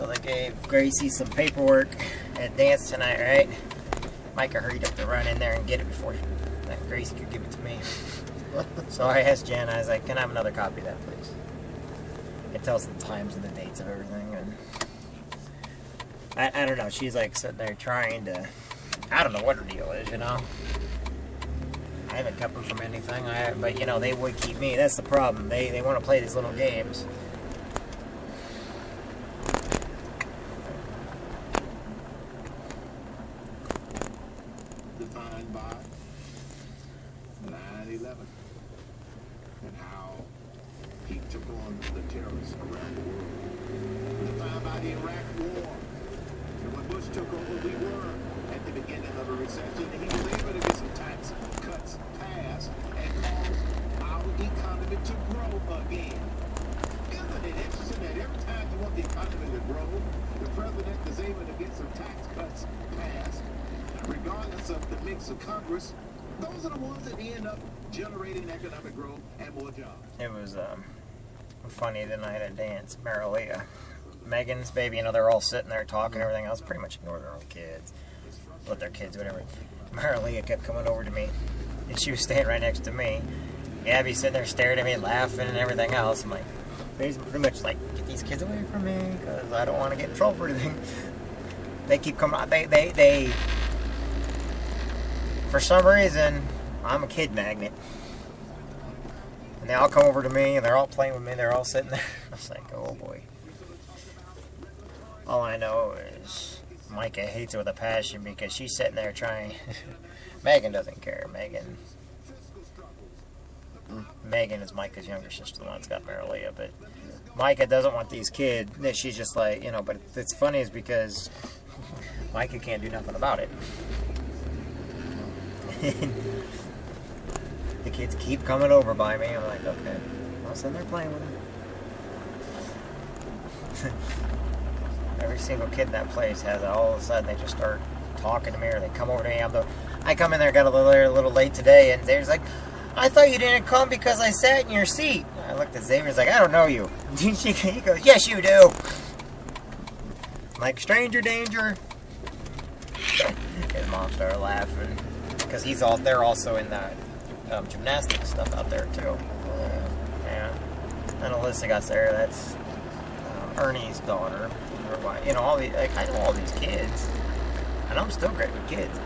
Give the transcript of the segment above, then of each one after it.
So they gave Gracie some paperwork at dance tonight, right? Micah hurried up to run in there and get it before Gracie could give it to me. So I asked Jen, I was like, can I have another copy of that, please? It tells the times and the dates of everything. And I don't know, she's like sitting there trying to, I don't know what her deal is, you know? I haven't kept them from anything, but you know, they would keep me. That's the problem. They want to play these little games. Defined by 9/11 and how he took on the terrorists around the world. Defined by the Iraq War. And when Bush took over, we were at the beginning of a recession, and he was able to get some tax cuts passed and cause our economy to grow again. Isn't it interesting that every time you want the economy to grow, the president is able to get some tax cuts passed, regardless of the mix of Congress? Those are the ones that end up generating economic growth and more jobs. It was funny tonight at dance. Marilia, Megan's baby, you know, they're all sitting there talking and everything else, pretty much ignore their own kids. Let their kids, whatever. Marilia kept coming over to me, and she was standing right next to me. Gabby's sitting there staring at me, laughing and everything else. I'm like, pretty much like, get these kids away from me, because I don't want to get in trouble for anything. They keep coming out. They for some reason, I'm a kid magnet. And they all come over to me, and they're all playing with me. They're all sitting there. I was like, oh boy. All I know is Micah hates it with a passion because she's sitting there trying. Megan doesn't care. Megan is Micah's younger sister, the one that's got Marilia. But Micah doesn't want these kids. She's just like, you know, but it's funny is because Micah can't do nothing about it. The kids keep coming over by me. I'm like, okay. All of a sudden they're playing with them. Every single kid in that place has it. All of a sudden they just start talking to me, or they come over to me. I come in there, got a little late today, and Xavier's like, I thought you didn't come because I sat in your seat. I looked at Xavier's like, I don't know you. He goes, yes you do. I'm like, stranger danger. His mom started laughing because they're also in that gymnastics stuff out there too. Yeah. And Alyssa got there. That's Ernie's daughter. You know, I know all these kids, and I'm still great with kids.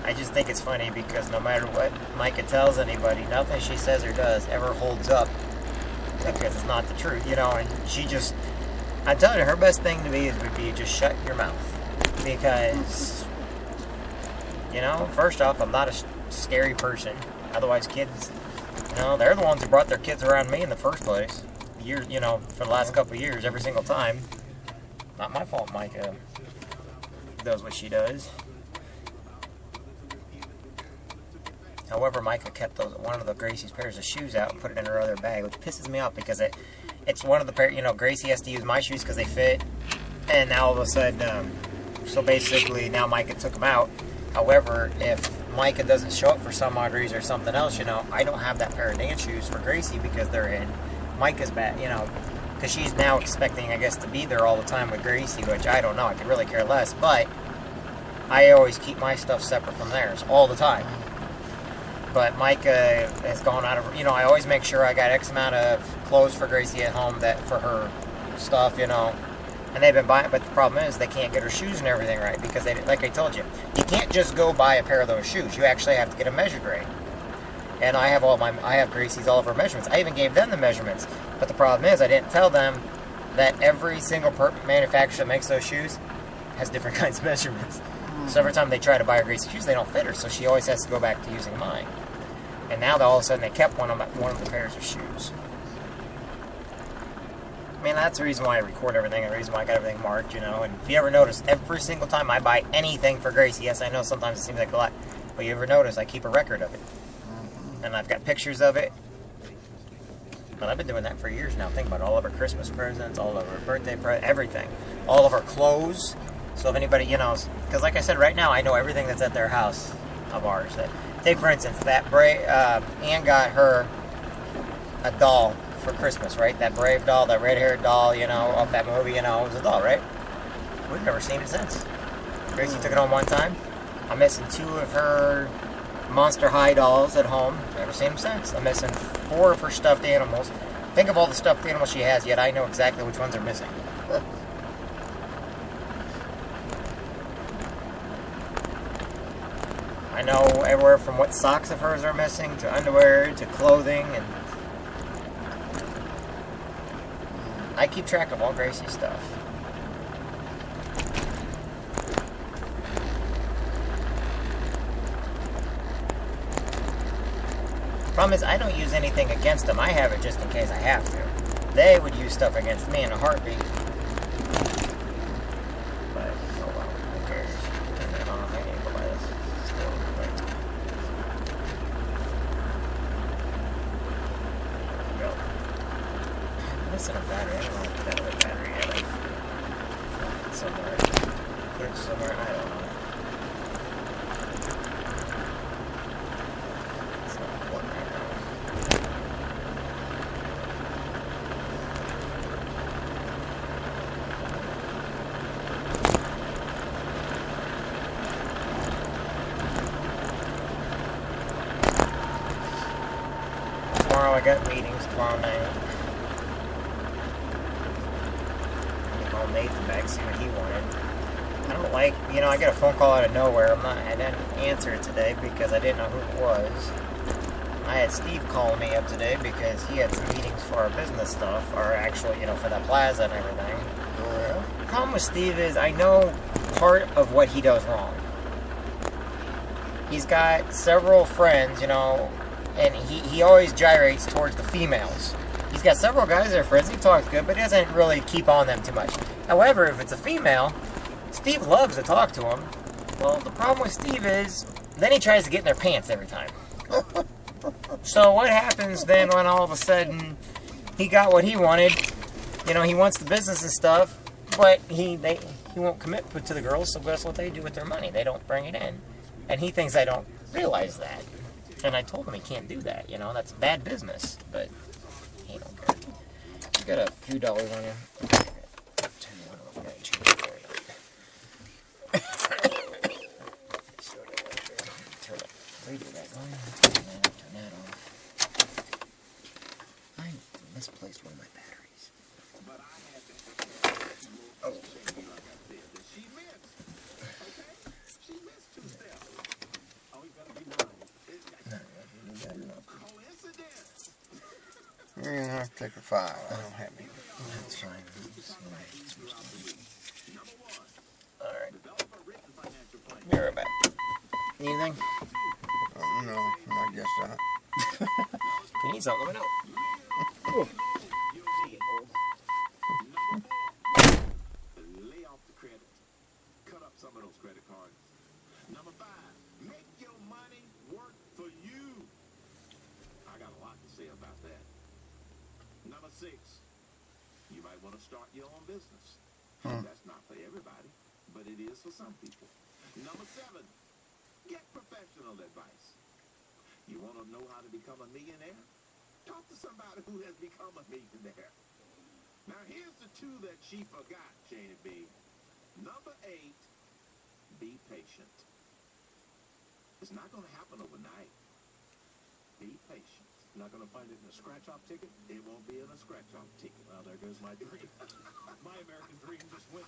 I just think it's funny because no matter what Micah tells anybody, nothing she says or does ever holds up because it's not the truth, you know. And I'm telling you, her best thing to me would be just shut your mouth. Because, you know, first off, I'm not a scary person. Otherwise, kids, you know, they're the ones who brought their kids around me in the first place. You know, for the last couple of years, every single time. Not my fault Micah does what she does. However, Micah kept one of the Gracie's pairs of shoes out and put it in her other bag, which pisses me off because it's one of the pairs, you know, Gracie has to use my shoes because they fit. And now all of a sudden, so basically now Micah took them out. However, if Micah doesn't show up for some odd reason or something else, you know, I don't have that pair of dance shoes for Gracie because they're in Micah's bag, you know, because she's now expecting, I guess, to be there all the time with Gracie, which I don't know. I could really care less, but I always keep my stuff separate from theirs all the time. But Micah has gone out of, you know, I always make sure I got X amount of clothes for Gracie at home that for her stuff, you know. And they've been buying, but the problem is they can't get her shoes and everything right because, like I told you, you can't just go buy a pair of those shoes. You actually have to get them measured right. And I have Gracie's all of her measurements. I even gave them the measurements. But the problem is I didn't tell them that every single manufacturer that makes those shoes has different kinds of measurements. So every time they try to buy her Gracie's shoes, they don't fit her. So she always has to go back to using mine. And now all of a sudden they kept one of the pairs of shoes. I mean, that's the reason why I record everything, and the reason why I got everything marked, you know. And if you ever notice, every single time I buy anything for Gracie, yes, I know sometimes it seems like a lot, but you ever notice I keep a record of it. And I've got pictures of it. But I've been doing that for years now. Think about all of her Christmas presents, all of her birthday presents, everything. All of her clothes. So if anybody, you know, because like I said, right now I know everything that's at their house of ours. Take, for instance, that Ann got her a doll for Christmas, right? That Brave doll, that red-haired doll, you know, of that movie, you know, it was a doll, right? We've never seen it since. Gracie took it home one time. I'm missing 2 of her Monster High dolls at home. Never seen them since. I'm missing 4 of her stuffed animals. Think of all the stuffed animals she has, yet I know exactly which ones are missing. I know everywhere from what socks of hers are missing, to underwear, to clothing, and I keep track of all Gracie's stuff. Problem is, I don't use anything against them. I have it just in case I have to. They would use stuff against me in a heartbeat. But, oh well, who cares? I need to go buy this. Still, but... Go. I'm missing a battery. I don't know what to do with that battery yet. Like, somewhere. Put it somewhere. I don't know. Tomorrow I got meetings tomorrow night. I call Nathan back, see what he wanted. I don't like, you know, I get a phone call out of nowhere. I didn't answer it today because I didn't know who it was. I had Steve calling me up today because he had some meetings for our business stuff, or actually, you know, for the plaza and everything. The problem with Steve is I know part of what he does wrong. He's got several friends, you know, and he always gyrates towards the females. He's got several guys that are friends, he talks good, but he doesn't really keep on them too much. However, if it's a female, Steve loves to talk to him. Well, the problem with Steve is, then he tries to get in their pants every time. So what happens then when all of a sudden he got what he wanted? You know, he wants the business and stuff, but he won't commit to the girls, so guess what they do with their money? They don't bring it in. And he thinks I don't realize that. And I told him he can't do that, you know, that's bad business, but he don't care. You got a few dollars on you. Radio back on. Turn that off. I misplaced one of my batteries. Oh. She missed. Okay? She missed 2 steps. Oh, you better be lying. Coincidence. You're going to have to take a 5. I don't have any. That's fine. Alright. Be right back. Anything? No, I guess not. If you need something, let me know. Lay off the credit. Cut up some of those credit cards. Number 5, make your money work for you. I got a lot to say about that. Number 6, you might want to start your own business. That's not for everybody, but it is for some people. Number 7, get professional advice. You want to know how to become a millionaire? Talk to somebody who has become a millionaire. Now, here's the 2 that she forgot, Shani B. Number 8, be patient. It's not going to happen overnight. Be patient. Not going to find it in a scratch-off ticket? It won't be in a scratch-off ticket. Well, there goes my dream. My American dream just went